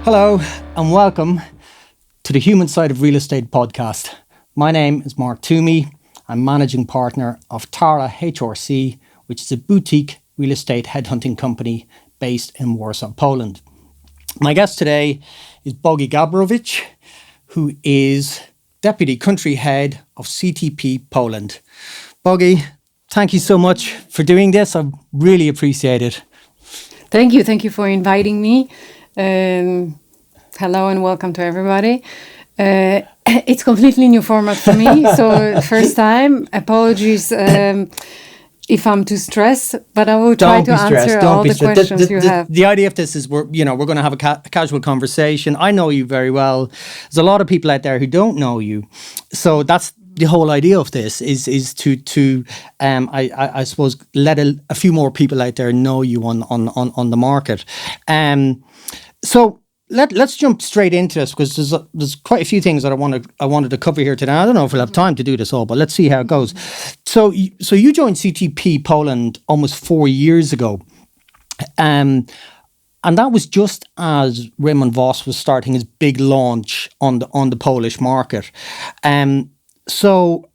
Hello and welcome to the Human Side of Real Estate podcast. My name is Mark Toomey. I'm managing partner of Tara HRC, which is a boutique real estate headhunting company based in Warsaw, Poland. My guest today is Bogi Gabrovic, who is Deputy Country Head of CTP Poland. Bogi, thank you so much for doing this. I really appreciate it. Thank you for inviting me. Hello and welcome to everybody. It's completely new format for me, so first time. Apologies if I'm too stressed, but I will try to answer all the questions you have. The idea of this is we're going to have a casual conversation. I know you very well. There's a lot of people out there who don't know you, so that's the whole idea of this is to I suppose let a few more people out there know you on the market. So let's jump straight into this, because there's quite a few things that I wanted to cover here today. I don't know if we'll have time to do this all, but let's see how it goes. So you joined CTP Poland almost 4 years ago, and that was just as Raymond Voss was starting his big launch on the Polish market. So,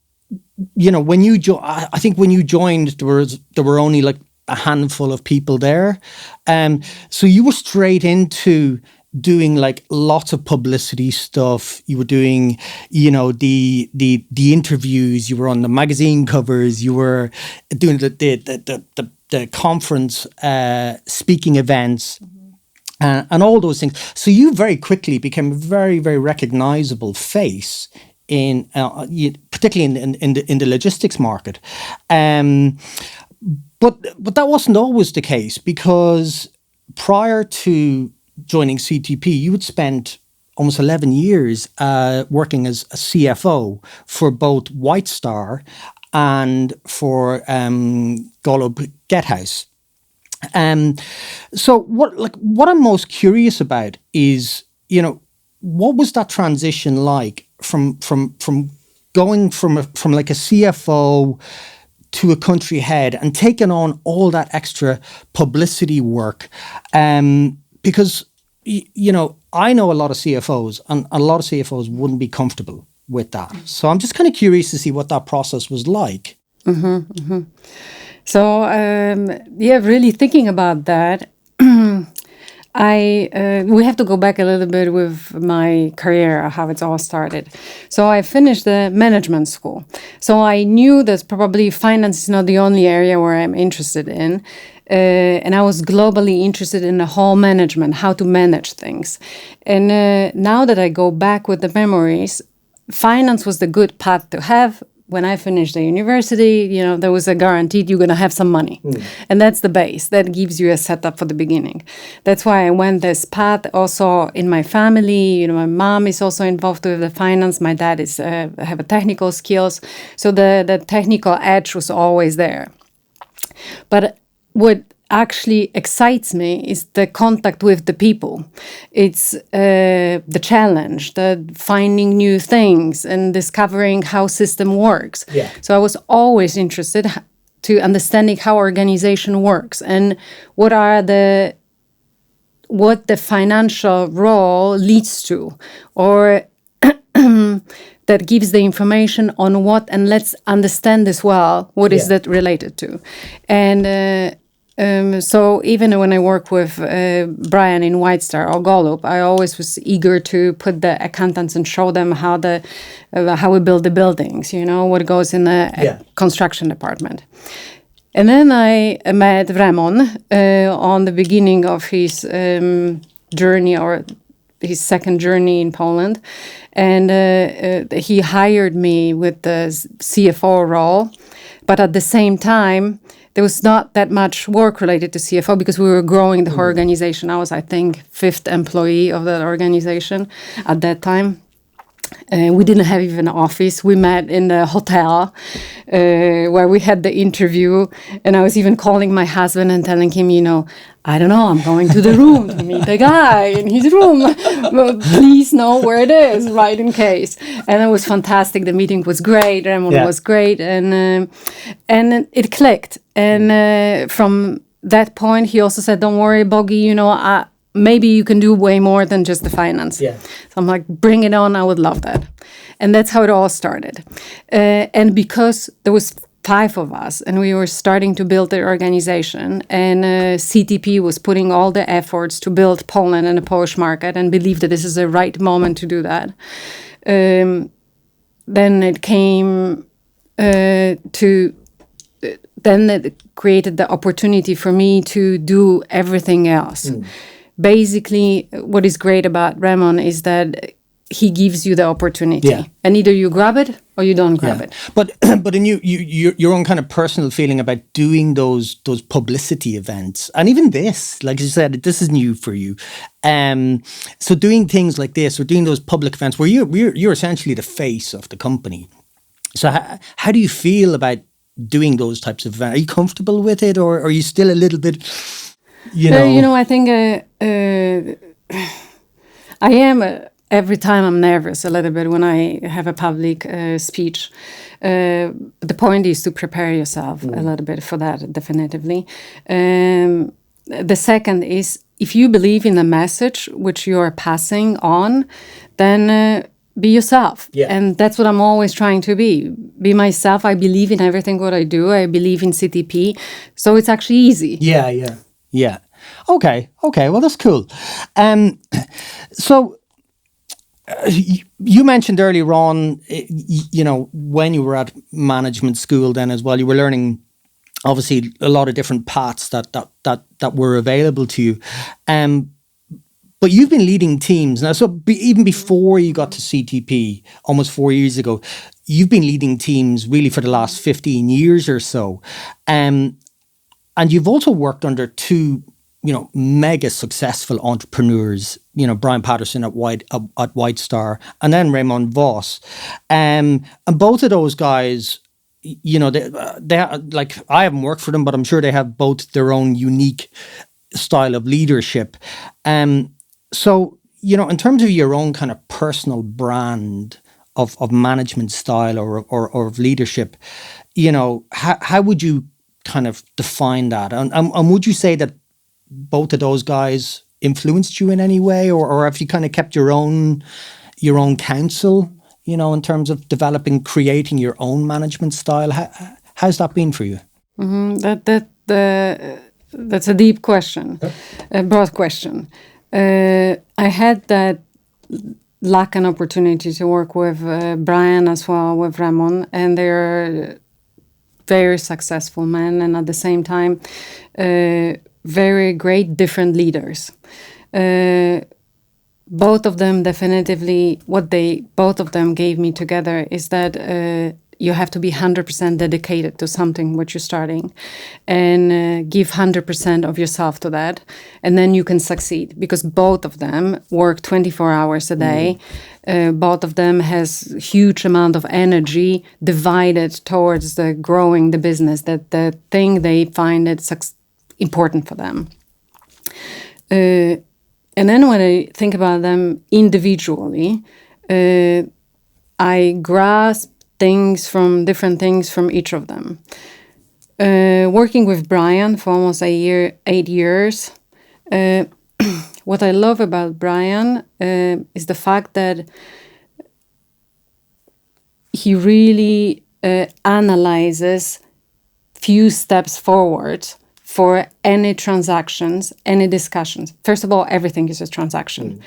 when you I think when you joined, there were only like a handful of people there. So you were straight into doing like lots of publicity stuff. You were doing, the interviews. You were on the magazine covers. You were doing the conference speaking events. And all those things. So you very quickly became a very, very recognizable face in particularly in the logistics market, but that wasn't always the case, because prior to joining CTP, you had spent almost 11 years working as a CFO for both White Star and for Golub Gethouse. So what I'm most curious about is, what was that transition like from going from like a CFO to a country head and taking on all that extra publicity work? Because, I know a lot of CFOs, and a lot of CFOs wouldn't be comfortable with that. So I'm just kind of curious to see what that process was like. So, really thinking about that, we have to go back a little bit with my career, how it's all started. So I finished the management school. So I knew that probably finance is not the only area where I'm interested in. And I was globally interested in the whole management, how to manage things. And now that I go back with the memories, finance was the good path to have. When I finished the university, there was a guaranteed you're going to have some money. And that's the base. That gives you a setup for the beginning. That's why I went this path. Also in my family, my mom is also involved with the finance. My dad is have a technical skills. So the technical edge was always there. But what actually excites me is the contact with the people. It's the challenge, the finding new things and discovering how system works. Yeah. So I was always interested to understanding how organization works and what the financial role leads to, or that gives the information on what, and let's understand as well, what is that related to. And so even when I work with Brian in White Star or Golub, I always was eager to put the accountants and show them how we build the buildings, what goes in the construction department. And then I met Ramon on the beginning of his journey, or his second journey in Poland. And he hired me with the CFO role. But at the same time, there was not that much work related to CFO because we were growing the whole organization. I was, I think, 5th employee of that organization at that time. We didn't have even an office. We met in the hotel where we had the interview. And I was even calling my husband and telling him, I don't know, I'm going to the room to meet the guy in his room. Well, please know where it is, right, in case. And it was fantastic. The meeting was great. Ramon was great. And it clicked. And from that point, he also said, don't worry, Bogi, maybe you can do way more than just the finance. Yeah. So I'm like, bring it on. I would love that. And that's how it all started. And because there was 5 of us and we were starting to build the organization, and CTP was putting all the efforts to build Poland and the Polish market and believed that this is the right moment to do that. Then it came then it created the opportunity for me to do everything else. Basically, what is great about Ramon is that he gives you the opportunity, and either you grab it or you don't grab it. But in your own kind of personal feeling about doing those publicity events, and even this, like you said, this is new for you. So doing things like this or doing those public events where you're essentially the face of the company. So how do you feel about doing those types of events? Are you comfortable with it, or are you still a little bit, I think I am. Every time I'm nervous a little bit when I have a public speech. The point is to prepare yourself a little bit for that, definitively. The second is, if you believe in the message which you are passing on, then be yourself. And that's what I'm always trying to be. Be myself. I believe in everything what I do. I believe in CTP. So it's actually easy. Yeah. Okay. Well, that's cool. So you mentioned earlier on, when you were at management school then as well, you were learning obviously a lot of different paths that were available to you. But you've been leading teams now. So even before you got to CTP, almost 4 years ago, you've been leading teams really for the last 15 years or so. And you've also worked under 2 mega successful entrepreneurs, Brian Patterson at White Star, and then Raymond Voss. And both of those guys, they like, I haven't worked for them, but I'm sure they have both their own unique style of leadership. So, in terms of your own kind of personal brand of management style or of leadership, how would you kind of define that? And would you say that both of those guys influenced you in any way, or have you kind of kept your own counsel, in terms of creating your own management style? How's that been for you? That's a deep question, a broad question. I had that luck and opportunity to work with Brian as well, with Ramon, and they're very successful men, and at the same time, very great different leaders. Both of them definitively, both of them gave me together is that you have to be 100% dedicated to something which you're starting, and give 100% of yourself to that, and then you can succeed, because both of them work 24 hours a day. Both of them has huge amount of energy divided towards growing the business, that the thing they find it's important for them. And then when I think about them individually, I grasp different things from each of them. Working with Brian for almost 8 years, what I love about Brian is the fact that he really analyzes few steps forward for any transactions, any discussions. First of all, everything is a transaction.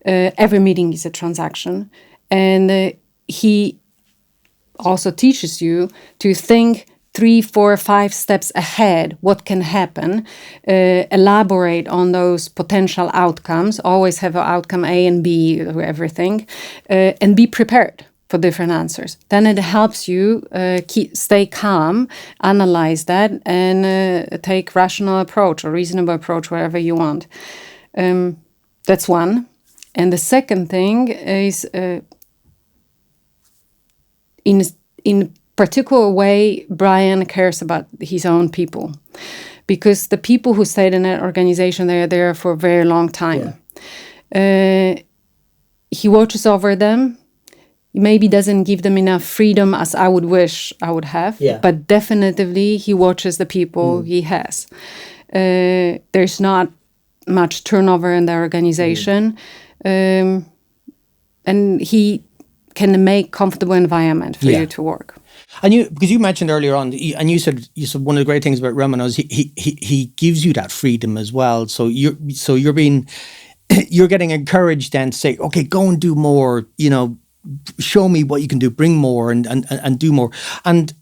Every meeting is a transaction. And he also teaches you to think 3, 4, 5 steps ahead, what can happen, elaborate on those potential outcomes, always have an outcome A and B, everything, and be prepared for different answers. Then it helps you stay calm, analyze that, and take rational approach or reasonable approach wherever you want. That's one. And the second thing is, in particular way, Brian cares about his own people, because the people who stayed in that organization, they are there for a very long time. He watches over them. Maybe doesn't give them enough freedom as I would wish I would have, but definitely he watches the people he has. There's not much turnover in the organization, and he can make comfortable environment for you to work. And because you mentioned earlier on, and you said one of the great things about Ramon is he gives you that freedom as well. So you're being you're getting encouraged then to say, okay, go and do more. Show me what you can do, bring more, and do more. And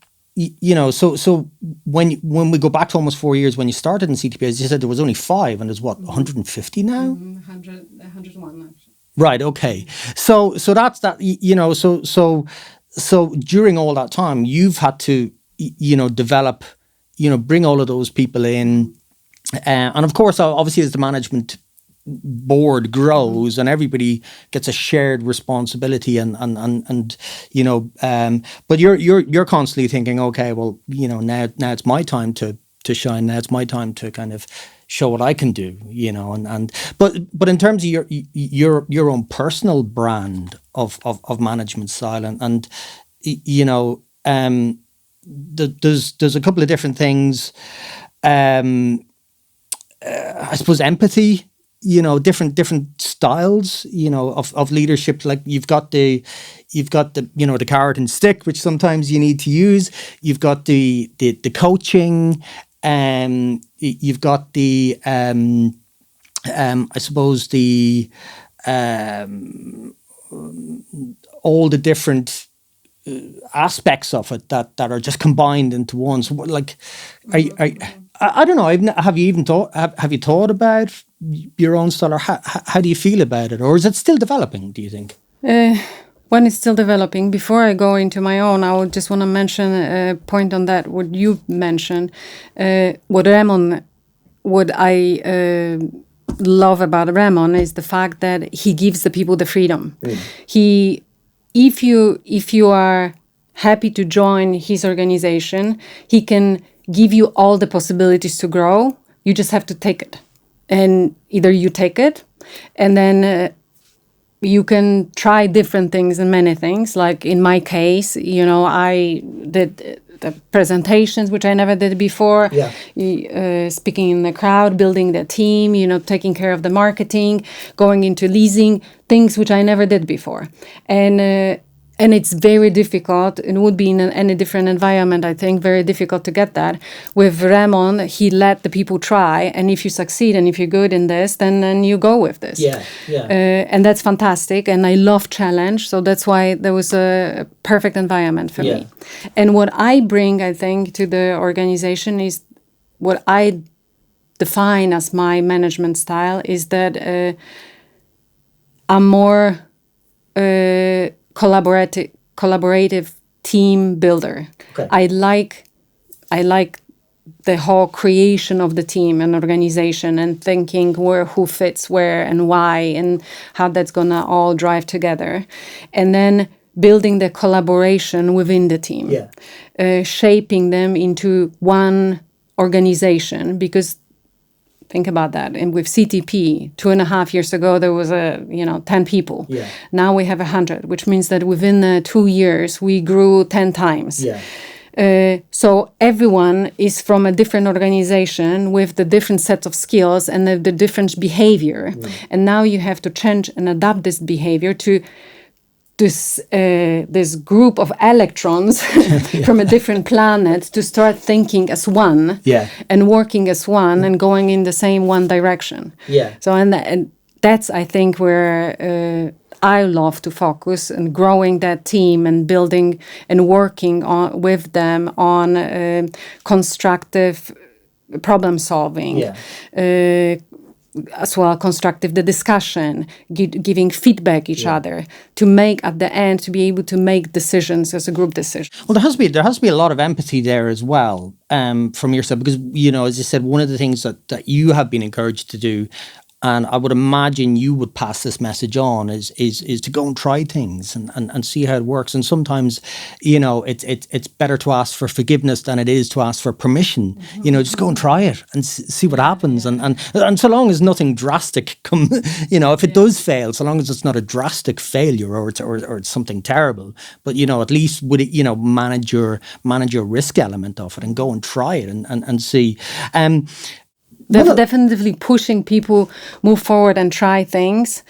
so when we go back to almost 4 years when you started in CTP, as you said, there was only 5, and there's what 150 now. 101 actually. Right. Okay. So that's that. So during all that time, you've had to, develop, bring all of those people in. And of course, obviously, as the management board grows and everybody gets a shared responsibility but you're constantly thinking, okay, well, now it's my time to shine. Now it's my time to kind of show what I can do, but in terms of your own personal brand of management style there's a couple of different things. I suppose empathy, different styles, of leadership. Like you've got the the carrot and stick, which sometimes you need to use. You've got the coaching. You've got the I suppose the all the different aspects of it that are just combined into one. So like, I don't know. Have you even thought? Have you thought about your own style, or how do you feel about it, or is it still developing? Do you think? When it's still developing. Before I go into my own, I would just want to mention a point on that. What you mentioned, what I love about Ramon is the fact that he gives the people the freedom. If you are happy to join his organization, he can give you all the possibilities to grow. You just have to take it, and either you take it, and then. You can try different things and many things. Like in my case, I did the presentations, which I never did before. Speaking in the crowd, building the team, taking care of the marketing, going into leasing, things which I never did before. And it's very difficult. It would be in any different environment, I think, very difficult to get that. With Ramon, he let the people try. And if you succeed and if you're good in this, then you go with this. And that's fantastic. And I love challenge. So that's why there was a perfect environment for me. And what I bring, I think, to the organization is what I define as my management style is that I'm more... collaborative team builder. Okay. I like the whole creation of the team and organization and thinking who fits where and why and how that's gonna all drive together, and then building the collaboration within the team, shaping them into one organization. Because think about that. And with CTP, 2.5 years ago, there was 10 people. Now we have 100, which means that within 2 years, we grew 10 times. So everyone is from a different organization with the different sets of skills and the different behavior. And now you have to change and adapt this behavior to this group of electrons from a different planet to start thinking as one and working as one and going in the same one direction. So and that's, I think, where I love to focus and growing that team and building and working with them on constructive problem solving. As well, constructive the discussion, giving feedback each other to make at the end to be able to make decisions as a group decision. Well, there has to be a lot of empathy there as well, from yourself, because as you said, one of the things that you have been encouraged to do, and I would imagine you would pass this message on, is to go and try things and see how it works. And sometimes, it's better to ask for forgiveness than it is to ask for permission. Just go and try it and see what happens. And so long as nothing drastic if it does fail, so long as it's not a drastic failure or it's something terrible, but at least would it manage your risk element of it and go and try it and see. Definitely pushing people move forward and try things,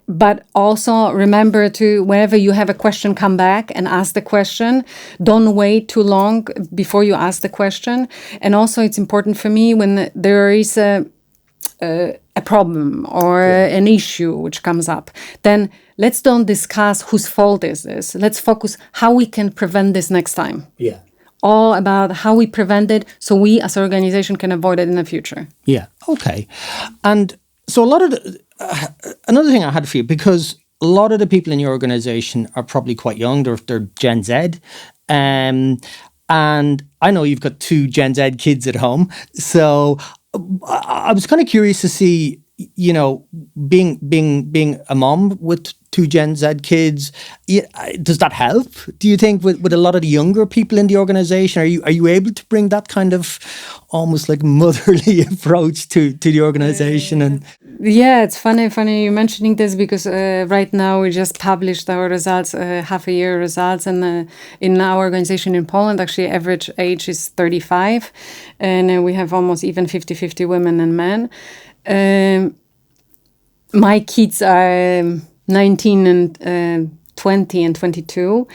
but also remember to, whenever you have a question, come back and ask the question. Don't wait too long before you ask the question. And also, it's important for me when there is a problem or an issue which comes up, then let's don't discuss whose fault is this. Let's focus how we can prevent this next time. Yeah. All about how we prevent it so we as an organization can avoid it in the future. Yeah. Okay. And so another thing I had for you, because a lot of the people in your organization are probably quite young. They're Gen Z. And I know you've got 2 Gen Z kids at home. So I was kind of curious to see, being a mom with 2 Gen Z kids, does that help? Do you think with a lot of the younger people in the organization, are you able to bring that kind of almost like motherly approach to the organization? And yeah, it's funny you mentioning this, because right now we just published our results, half a year results, and in our organization in Poland, actually average age is 35, and we have almost even 50-50 women and men. My kids are 19 and 20 and 22,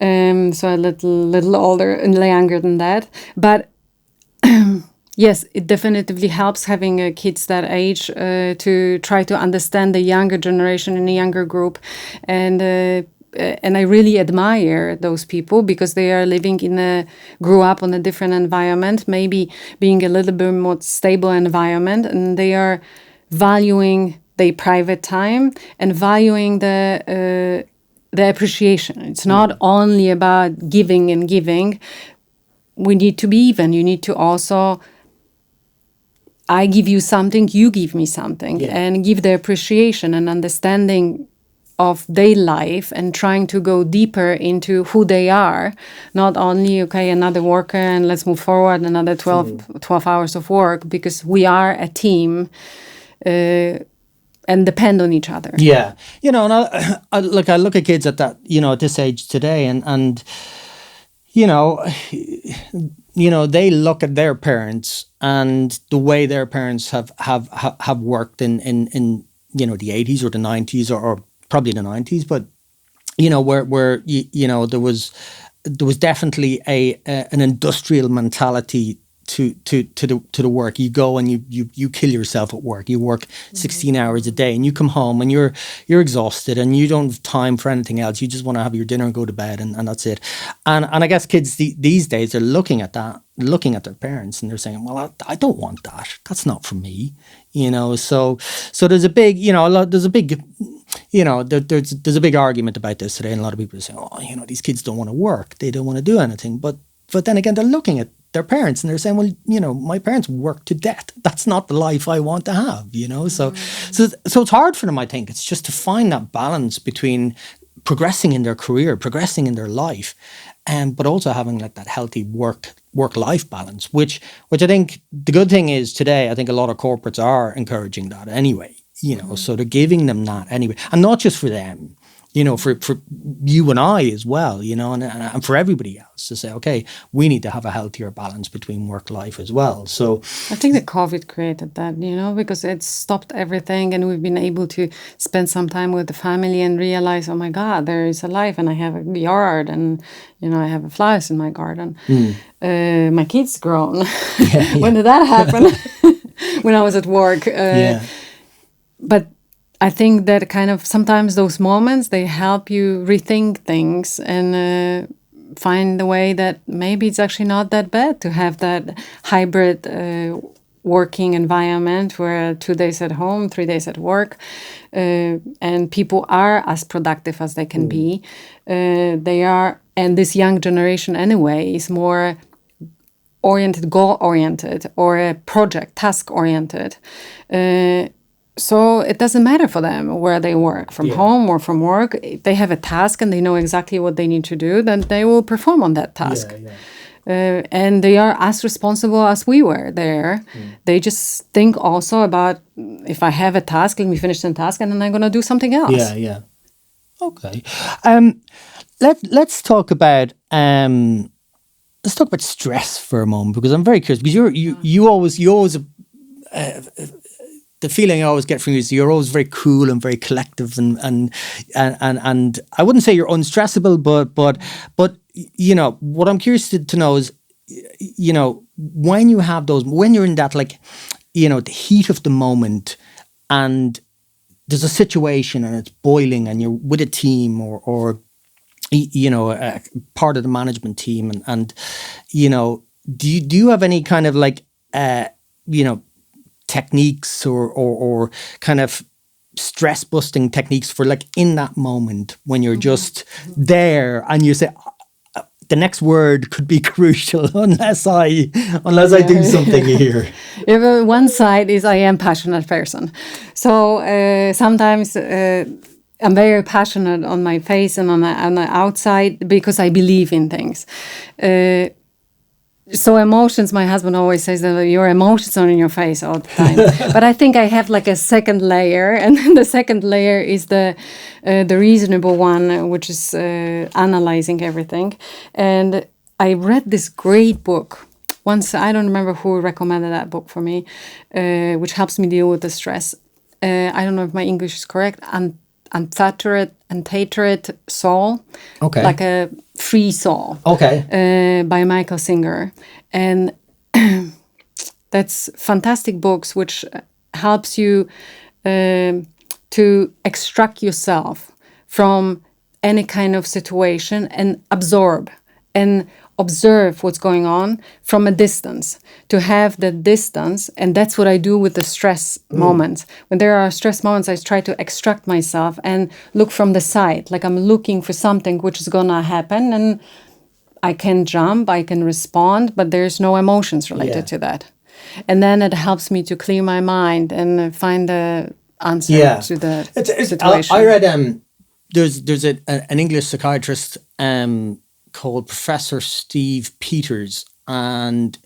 so a little older and younger than that. But yes, it definitely helps having kids that age to try to understand the younger generation in a younger group, and I really admire those people, because they are grew up in a different environment, maybe being a little bit more stable environment, and they are valuing their private time and valuing the appreciation. It's not only about giving and giving. We need to be even. You need to also, I give you something, you give me something, and give the appreciation and understanding of their life, and trying to go deeper into who they are, not only, okay, another worker and let's move forward, another 12 hours of work, because we are a team and depend on each other. Yeah. And I look at kids at that, at this age today, and they look at their parents and the way their parents have worked in the 80s or the 90s, or probably the 90s, but where there was definitely an industrial mentality to the work. You go and you kill yourself at work. You work 16 hours a day, and you come home and you're exhausted, and you don't have time for anything else. You just want to have your dinner and go to bed, and that's it. And I guess kids these days are looking at their parents, and they're saying, well, I don't want that. That's not for me. So there's a big, there's a big, there's a big argument about this today, and a lot of people are saying, oh, these kids don't want to work, they don't want to do anything. But then again, they're looking at their parents and they're saying, well, my parents work to death. That's not the life I want to have, So it's hard for them, I think. It's just to find that balance between progressing in their career, progressing in their life, but also having like that healthy work-life balance, which I think the good thing is today, I think a lot of corporates are encouraging that anyway, so they're giving them that anyway. And not just for them, for you and I as well, and for everybody else to say, okay, we need to have a healthier balance between work life as well. So I think the COVID created that, because it stopped everything, and we've been able to spend some time with the family and realize, oh my God, there is a life, and I have a yard, and I have flowers in my garden. My kid's grown. When did that happen? When I was at work. But I think that kind of sometimes those moments, they help you rethink things and find the way that maybe it's actually not that bad to have that hybrid working environment where 2 days at home, 3 days at work, and people are as productive as they can be. They are, and this young generation anyway is more goal-oriented, or a project, task-oriented. So it doesn't matter for them where they work, from home or from work. If they have a task and they know exactly what they need to do, then they will perform on that task. And they are as responsible as we were there. They just think also about, if I have a task, let me finish the task, and then I'm going to do something else. Okay. Let's talk about stress for a moment, because I'm very curious, because you always the feeling I always get from you is you're always very cool and very collective, and I wouldn't say you're unstressable, but you know what I'm curious to know is, you know, when you have those, when you're in that, like, you know, the heat of the moment, and there's a situation and it's boiling, and you're with a team or you know, part of the management team, and you know, do you have any kind of like you know, techniques or kind of stress busting techniques for, like, in that moment when you're just there and you say the next word could be crucial unless I do something here. One side is I am passionate person, so sometimes I'm very passionate on my face and on the outside because I believe in things. So emotions, my husband always says that your emotions are in your face all the time. But I think I have like a second layer, and then the second layer is the reasonable one, which is analyzing everything. And I read this great book once. I don't remember who recommended that book for me, which helps me deal with the stress. I don't know if my English is correct. Untethered Soul, Okay. Like a free soul, Okay. by Michael Singer, and that's fantastic books which helps you to extract yourself from any kind of situation and absorb and observe what's going on from a distance, to have that distance. And that's what I do with the stress moments. When there are stress moments, I try to extract myself and look from the side, like I'm looking for something which is gonna happen, and I can jump, I can respond, but there's no emotions related to that. And then it helps me to clear my mind and find the answer to the situation. I read there's an English psychiatrist called Professor Steve Peters, and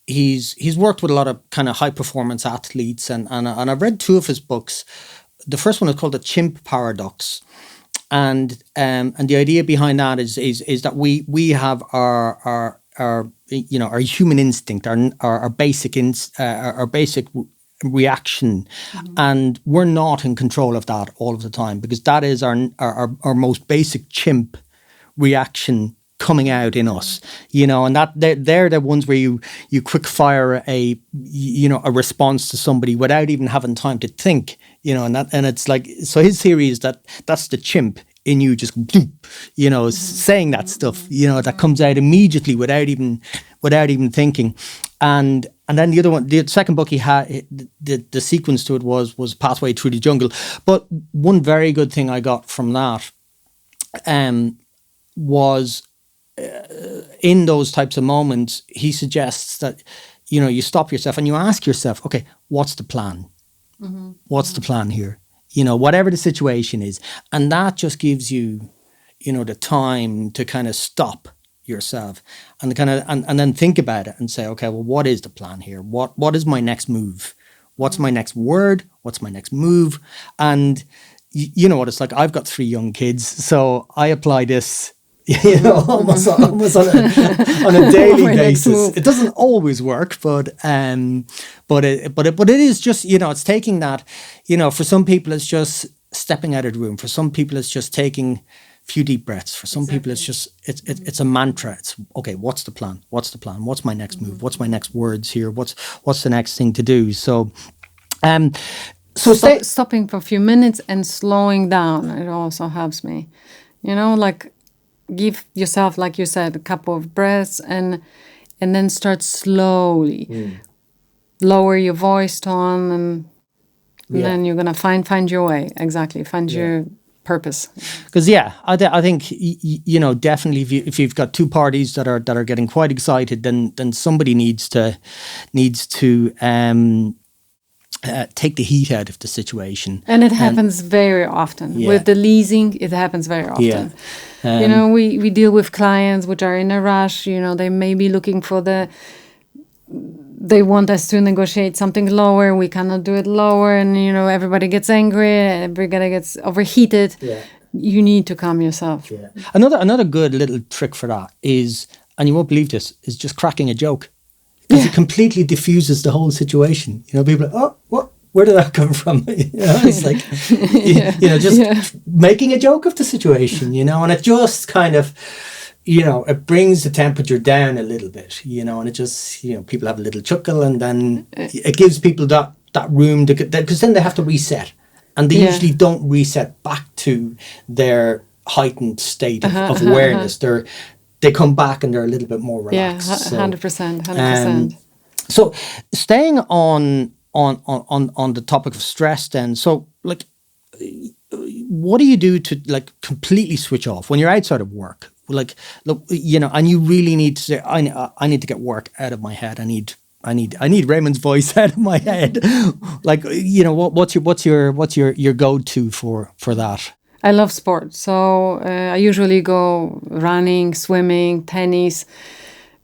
he's worked with a lot of kind of high performance athletes, and I've read two of his books. The first one is called The Chimp Paradox, and the idea behind that is that we have our you know, our human instinct, our basic reaction, and we're not in control of that all of the time, because that is our most basic chimp reaction coming out in us, you know, and that they're the ones where you quick fire a response to somebody without even having time to think, you know, and it's like, so his theory is that that's the chimp in you just, you know, saying that stuff, you know, that comes out immediately without even thinking. And then the other one, the second book he had, the sequence to it was Pathway Through the Jungle. But one very good thing I got from that was, in those types of moments, he suggests that, you know, you stop yourself and you ask yourself, okay, what's the plan? What's the plan here? You know, whatever the situation is. And that just gives you, you know, the time to kind of stop yourself and kind of and then think about it and say, okay, well, what is the plan here? What is my next move? What's my next word? What's my next move? And you know what it's like. I've got 3 young kids, so I apply this, you know, almost on a daily basis. It doesn't always work, but it is just, you know, it's taking that, you know, for some people it's just stepping out of the room. For some people it's just taking a few deep breaths. For some people it's just it's a mantra. It's okay, what's the plan? What's the plan? What's my next move? What's my next words here? What's the next thing to do? So stopping for a few minutes and slowing down, it also helps me. You know, like, give yourself, like you said, a couple of breaths and then start slowly. Lower your voice tone, and then you're gonna find your way. Exactly, find your purpose. Because I think you know, definitely if you've got 2 parties that are getting quite excited, then somebody needs to take the heat out of the situation. And it happens very often. With the leasing, it happens very often. You know, we deal with clients which are in a rush. You know, they may be looking for they want us to negotiate something lower. We cannot do it lower. And, you know, everybody gets angry. Everybody gets overheated. You need to calm yourself. Another good little trick for that is, and you won't believe this, is just cracking a joke. because it completely diffuses the whole situation. You know, people are, oh, what? Where did that come from? You know, it's like, just making a joke of the situation, you know, and it just kind of, you know, it brings the temperature down a little bit, you know, and it just, you know, people have a little chuckle, and then it gives people that room to get, because then they have to reset, and they usually don't reset back to their heightened state of awareness. They come back and they're a little bit more relaxed. 100%. So staying on the topic of stress then, so like, what do you do to like completely switch off when you're outside of work? Like, look, you know, and you really need to say, I need to get work out of my head. I need Raymond's voice out of my head. Like, you know, what's your go-to for that? I love sport, so I usually go running, swimming, tennis.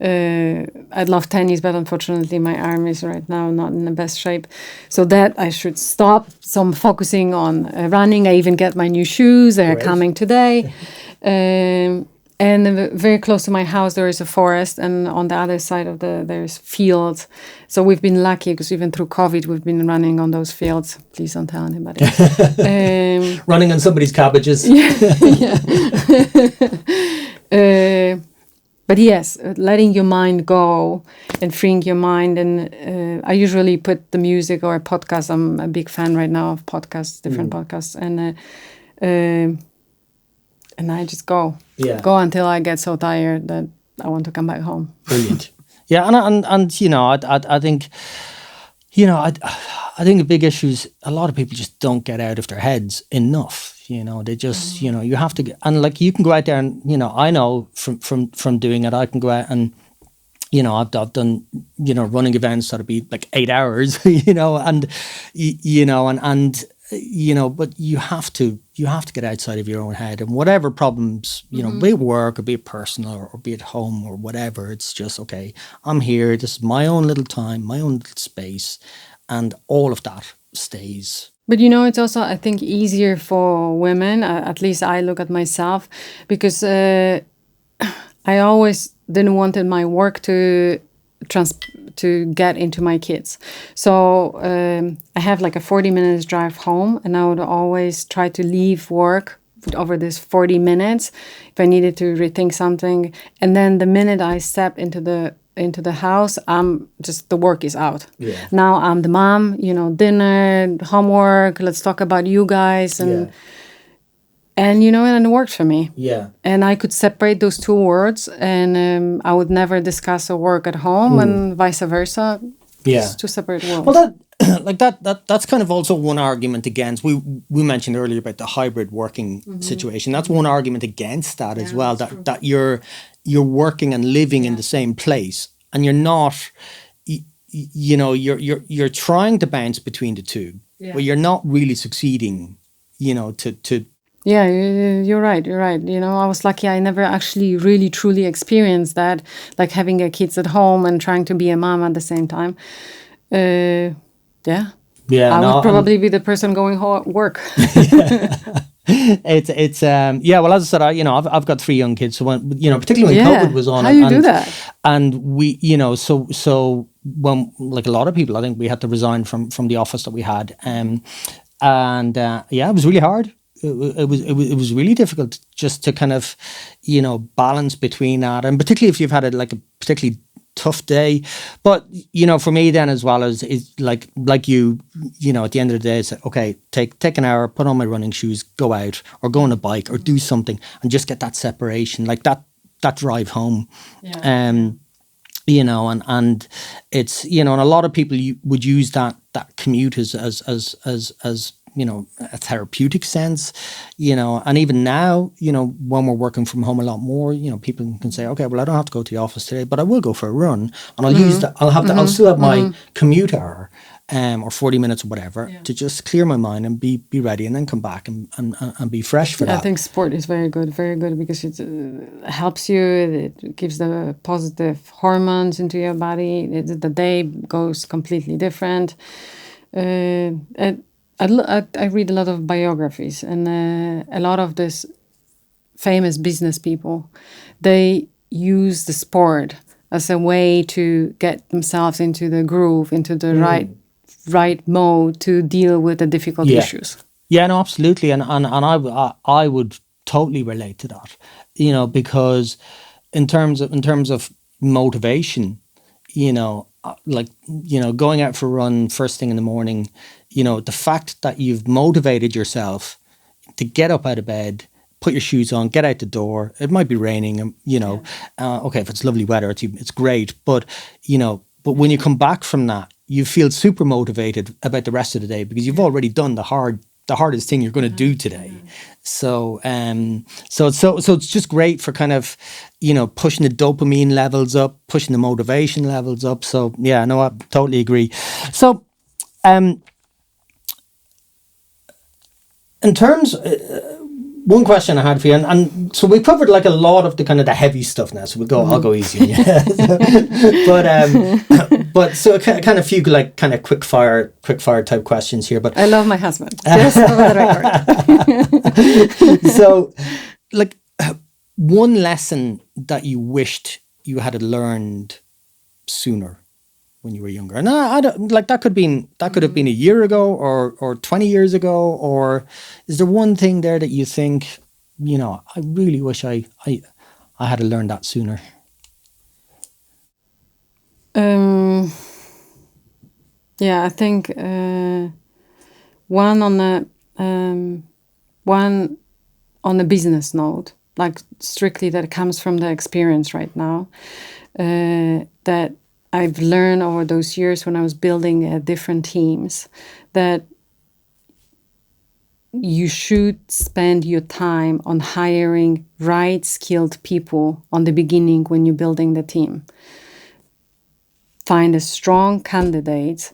I'd love tennis, but unfortunately my arm is right now not in the best shape. So that I should stop. So I'm focusing on running. I even get my new shoes. They're coming today. And very close to my house, there is a forest. And on the other side of there's fields. So we've been lucky because even through COVID, we've been running on those fields. Please don't tell anybody. Running on somebody's cabbages. But yes, letting your mind go and freeing your mind. And I usually put the music or a podcast. I'm a big fan right now of podcasts, different podcasts. And I just go until I get so tired that I want to come back home. Brilliant. Yeah, and you know, I think, you know, I think the big issue is a lot of people just don't get out of their heads enough. You know, they just, you know, you have to, and like you can go out there and, you know, I know from doing it, I can go out and, you know, I've done, you know, running events that'll be like 8 hours, you know, and, you know, and you know, but you have to get outside of your own head, and whatever problems, you know, be it work or be it personal or be it home or whatever, it's just, okay, I'm here, this is my own little time, my own little space, and all of that stays. But you know, it's also, I think, easier for women, at least I look at myself, because I always didn't want my work to get into my kids. So I have like a 40 minutes drive home, and I would always try to leave work over this 40 minutes if I needed to rethink something. And then the minute I step into the house, I'm just, the work is out. Yeah. Now I'm the mom, you know, dinner, homework, let's talk about you guys. And you know, and it worked for me. Yeah. And I could separate those two words, and I would never discuss a work at home and vice versa. Yeah. It's two separate worlds. Well, that's kind of also one argument against, we mentioned earlier about the hybrid working situation. That's one argument against that as well, that you're working and living in the same place, and you're not, you know, you're trying to bounce between the two, but you're not really succeeding, you know, to Yeah, you're right. You know, I was lucky. I never actually really truly experienced that, like having a kids at home and trying to be a mom at the same time. I would probably be the person going work. It's well, as I said, I've got 3 young kids, so when, you know, particularly when COVID was on, how you do that? And we, you know, so when, like a lot of people, I think we had to resign from the office that we had, it was really hard. It was really difficult just to kind of, you know, balance between that, and particularly if you've had a particularly tough day. But, you know, for me then as well, is like you know, at the end of the day, it's okay, take an hour, put on my running shoes, go out or go on a bike or do something, and just get that separation, like that drive home. Yeah. You know, and it's, you know, and a lot of people would use that commute as you know, a therapeutic sense, you know, and even now, you know, when we're working from home a lot more, you know, people can say, okay, well, I don't have to go to the office today, but I will go for a run, and I'll use that. I'll still have my commute hour, or 40 minutes or whatever, to just clear my mind and be ready, and then come back and be fresh for that. I think sport is very good because it helps you. It gives the positive hormones into your body. The day goes completely different. I read a lot of biographies, and a lot of this famous business people, they use the sport as a way to get themselves into the groove, into the right mode to deal with the difficult issues. Yeah, no, absolutely, and I would totally relate to that, because in terms of motivation, going out for a run first thing in the morning, the fact that you've motivated yourself to get up out of bed, put your shoes on, get out the door. It might be raining, okay, if it's lovely weather, it's great, but when you come back from that, you feel super motivated about the rest of the day because you've already done the hardest thing you're going to do today. So it's just great for kind of, pushing the dopamine levels up, pushing the motivation levels up. So yeah, no, I totally agree. So, in terms, one question I had for you, and so we covered like a lot of the kind of the heavy stuff now. So I'll go easy on you. but so kind of few like kind of quick fire type questions here. But I love my husband. Just over the record. So, like, one lesson that you wished you had learned sooner when you were younger, and I don't like that could have been a year ago or 20 years ago, or is there one thing there that you think, I really wish I had learned that sooner? Yeah, I think one on the business note, like strictly that comes from the experience right now, that I've learned over those years when I was building different teams, that you should spend your time on hiring right skilled people on the beginning when you're building the team. Find a strong candidate,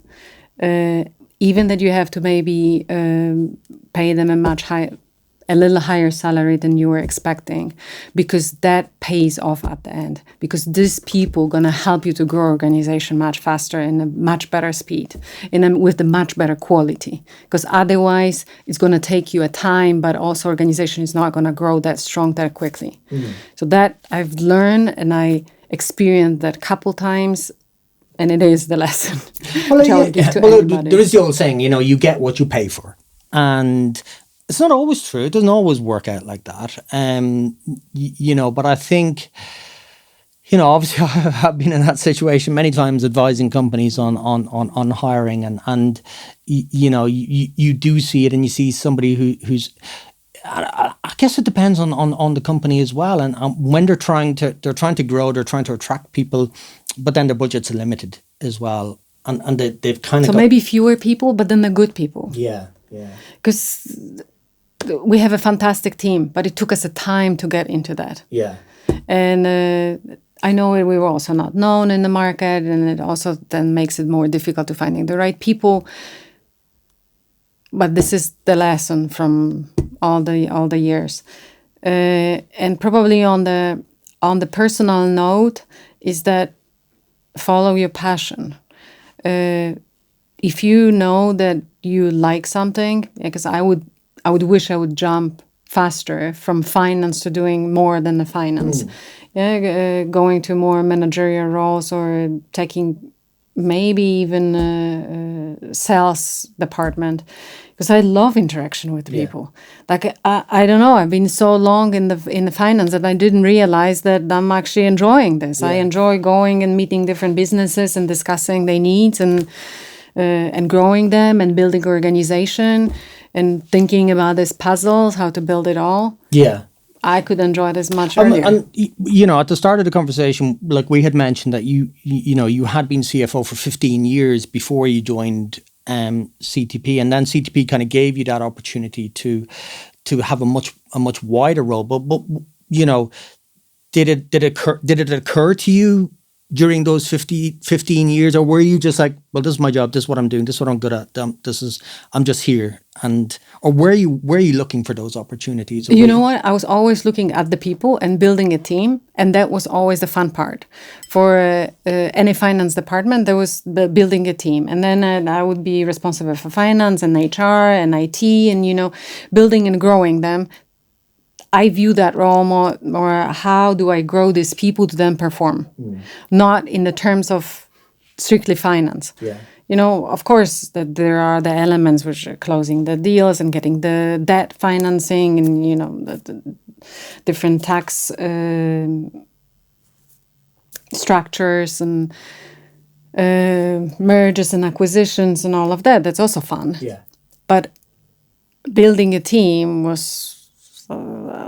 even that you have to maybe pay them a little higher salary than you were expecting, because that pays off at the end. Because these people are gonna help you to grow organization much faster in a much better speed, with a much better quality. Because otherwise, it's gonna take you a time, but also organization is not gonna grow that strong that quickly. So that I've learned, and I experienced that a couple times. And it is the lesson. There is the old saying, you get what you pay for. And it's not always true. It doesn't always work out like that. But I think, obviously I've been in that situation many times advising companies on hiring and you do see it, and you see somebody who's, I guess it depends on the company as well. And when they're trying to grow, they're trying to attract people, but then their budgets are limited as well. And they've kind of maybe fewer people, but then the good people. Yeah. Because we have a fantastic team, but it took us a time to get into that. Yeah. And I know we were also not known in the market, and it also then makes it more difficult to finding the right people. But this is the lesson from all the years, and probably on the personal note is that follow your passion. If you know that you like something, because I would wish I would jump faster from finance to doing more than the finance, going to more managerial roles or taking maybe even sales department, because I love interaction with people. Like I don't know, I've been so long in the finance that I didn't realize that I'm actually enjoying this. I enjoy going and meeting different businesses and discussing their needs and growing them and building organization and thinking about these puzzles, how to build it all. Yeah. I could enjoy this much earlier. And at the start of the conversation, like we had mentioned that you had been CFO for 15 years before you joined CTP, and then CTP kind of gave you that opportunity to have a much wider role. But did it occur to you during those 15 years, or were you just like, well, this is my job, this is what I'm doing, this is what I'm good at, I'm just here, or were you looking for those opportunities? You know what? I was always looking at the people and building a team, and that was always the fun part. For any finance department, there was the building a team, and then I would be responsible for finance and HR and IT, and building and growing them. I view that role more how do I grow these people to then perform, not in the terms of strictly finance. Yeah. You know, of course, that there are the elements which are closing the deals and getting the debt financing and, you know, the different tax structures and mergers and acquisitions and all of that. That's also fun. Yeah. But building a team was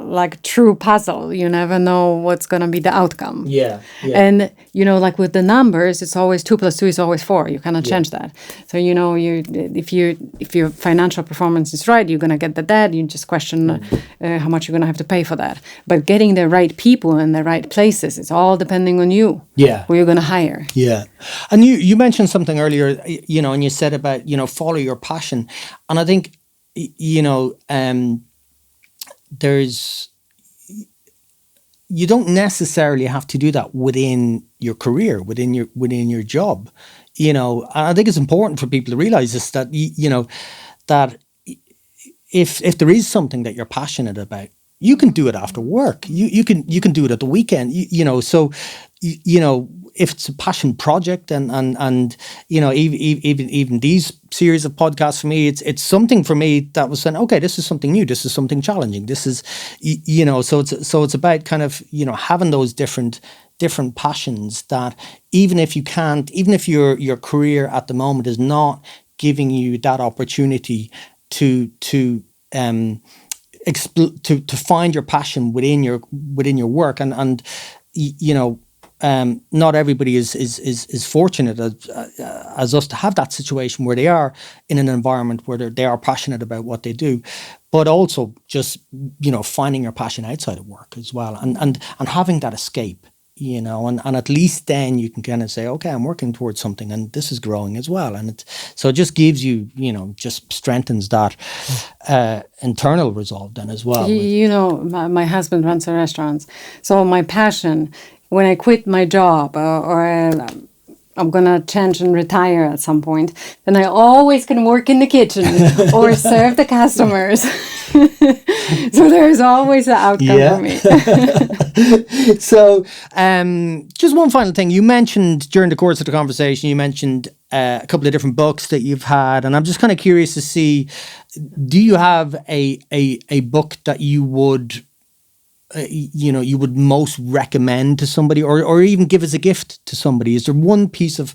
like a true puzzle. You never know what's going to be the outcome. Yeah. And, you know, like with the numbers, it's always 2 + 2 is always 4. You cannot change that. So, you know, if your financial performance is right, you're going to get the debt. You just question how much you're going to have to pay for that. But getting the right people in the right places, it's all depending on you. Yeah. Who you're going to hire. Yeah. And you mentioned something earlier, you know, and you said about, you know, follow your passion. And I think, you know, you don't necessarily have to do that within your career, within your job, you know. And I think it's important for people to realize this, that you know, that if there is something that you're passionate about, you can do it after work. You can do it at the weekend. You know, so you know, if it's a passion project and you know, even these series of podcasts for me, it's something for me that was saying, okay, this is something new, this is something challenging, this is, you know, so it's about kind of, you know, having those different passions that even if your career at the moment is not giving you that opportunity to find your passion within your work, and you know, not everybody is fortunate as us to have that situation where they are in an environment where they are passionate about what they do, but also just, you know, finding your passion outside of work as well, and having that escape, you know, and at least then you can kind of say, okay, I'm working towards something and this is growing as well. And it just gives you, you know, just strengthens that internal resolve then as well. You know, my husband runs a restaurant. So my passion, when I quit my job or I'm going to change and retire at some point, then I always can work in the kitchen or serve the customers. So there's always an outcome for me. So just one final thing. You mentioned during the course of the conversation, you mentioned a couple of different books that you've had. And I'm just kind of curious to see, do you have a book that you would you know, you would most recommend to somebody, or even give as a gift to somebody? Is there one piece of,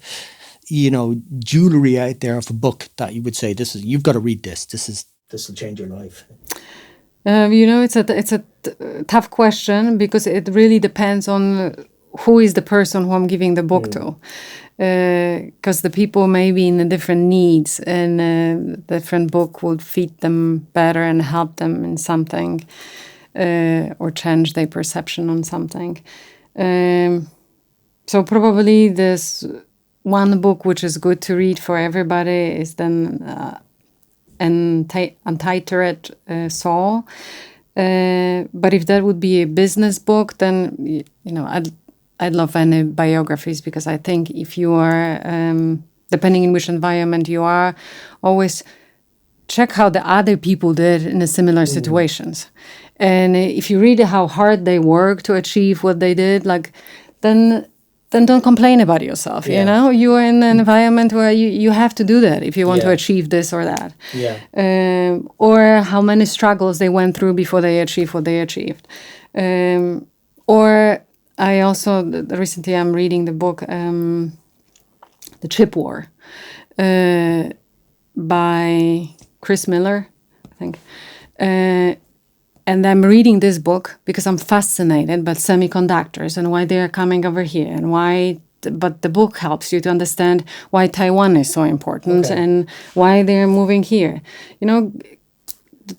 you know, jewelry out there of a book that you would say, you've got to read this. This will change your life? You know, it's a tough question, because it really depends on who is the person who I'm giving the book to. Because the people may be in different needs, and a different book would fit them better and help them in something. Or change their perception on something. So probably this one book which is good to read for everybody is then Untitled Soul. But if that would be a business book, then, you know, I'd love any biographies, because I think if you are, depending in which environment you are, always check how the other people did in a similar situations. And if you read how hard they work to achieve what they did, like, then don't complain about yourself. You know, you are in an environment where you have to do that if you want to achieve this or that. Or how many struggles they went through before they achieved what they achieved. Or I also recently I'm reading the book The Chip War by Chris Miller, I think. And I'm reading this book because I'm fascinated by semiconductors and why they are coming over here, and why. But the book helps you to understand why Taiwan is so important and why they're moving here. You know,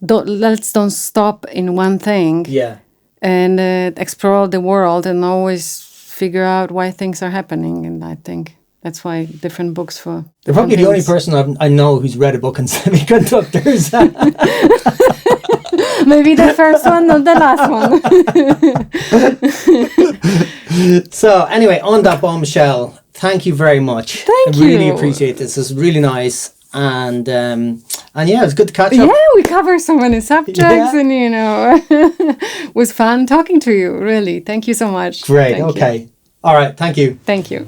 let's don't stop in one thing. And explore the world and always figure out why things are happening. And I think that's why different books for. They're probably the only person I know who's read a book on semiconductors. Maybe the first one, not the last one. So anyway, on that bombshell, thank you very much. Thank you. I really appreciate this. It's really nice. And And yeah, it was good to catch up. Yeah, we cover so many subjects, and it was fun talking to you. Really, thank you so much. Great. Thank you. Okay. All right. Thank you. Thank you.